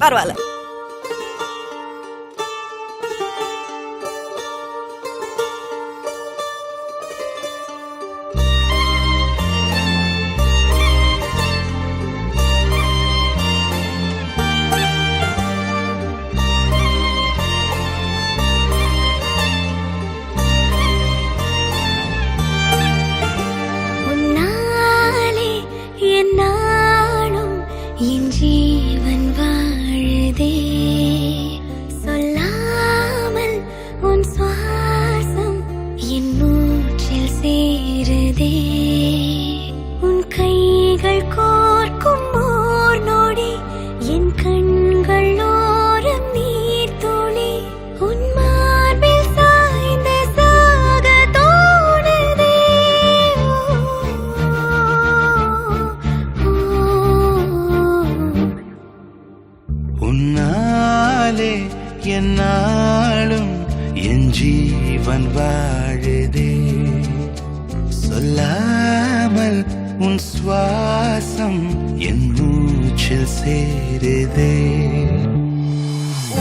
பரவாயில்ல. உன்னாலே என்னாலும் என் ஜீவன் வாழுதே, சொல்லாமல் உன் சுவாசம் என் மூச்சில் சேருதே.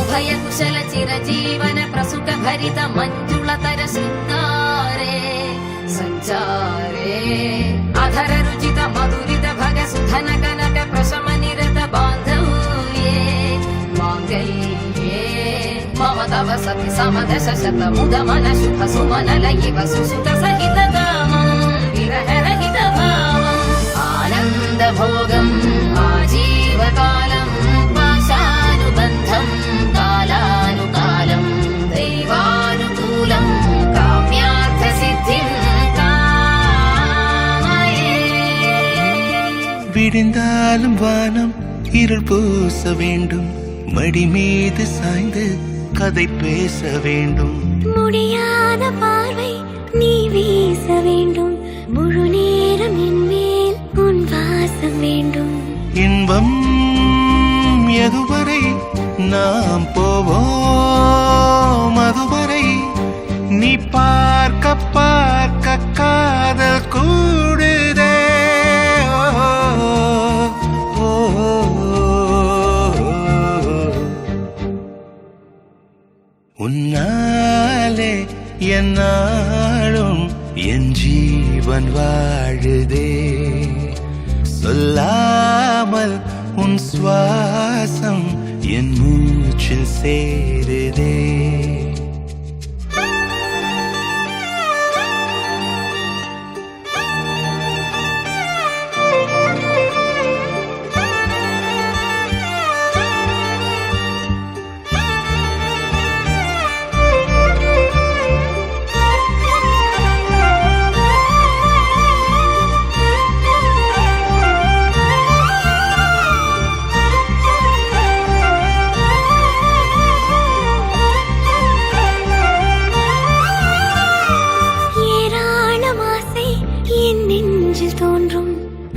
உபய குஷல சிரஜீவன பிரசுக பரித மஞ்சுளதர சுந்தாரே சஞ்சாரே அதர ருச்சித மதுரித भग सुधन कनक प्रशम निरत बान्धव्ये माङ्गल्ये मम तव सति समदश शत मुद मन शुभ सुमन लयिव सुसुत सहित कामं विरह रहित भावम् आनन्द भोगम् आजीवकालं पाशानुबन्धं कालानुकालं दैवानुकूलं काम्यार्थ सिद्धिं விடிந்தாலும் வானம் இருள் பூச வேண்டும், மடி மீது சாய்ந்து கதை பேச வேண்டும். முடியாத பார்வை நீ வீச வேண்டும், முழு நேரம் என் மேல் உன் வாசம் வேண்டும். இன்பம் எதுவரை நாம் போவோம், அதுவரை நீ பார்க்க பார்க்க காதல் கூடுதே. உன்னாலே என்னாலும் என் ஜீவன் வாழுதே, சொல்லாமல் உன் சுவாசம் என் மூச்சில் சேருதே.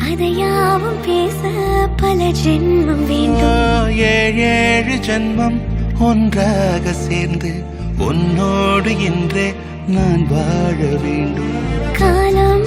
அதையாவும் பேச பல ஜென்மம் வேண்டும், ஏழு ஜென்மம் ஒன்றாக சேர்ந்து உன்னோடு இன்றே நான் வாழ வேண்டும். காலம்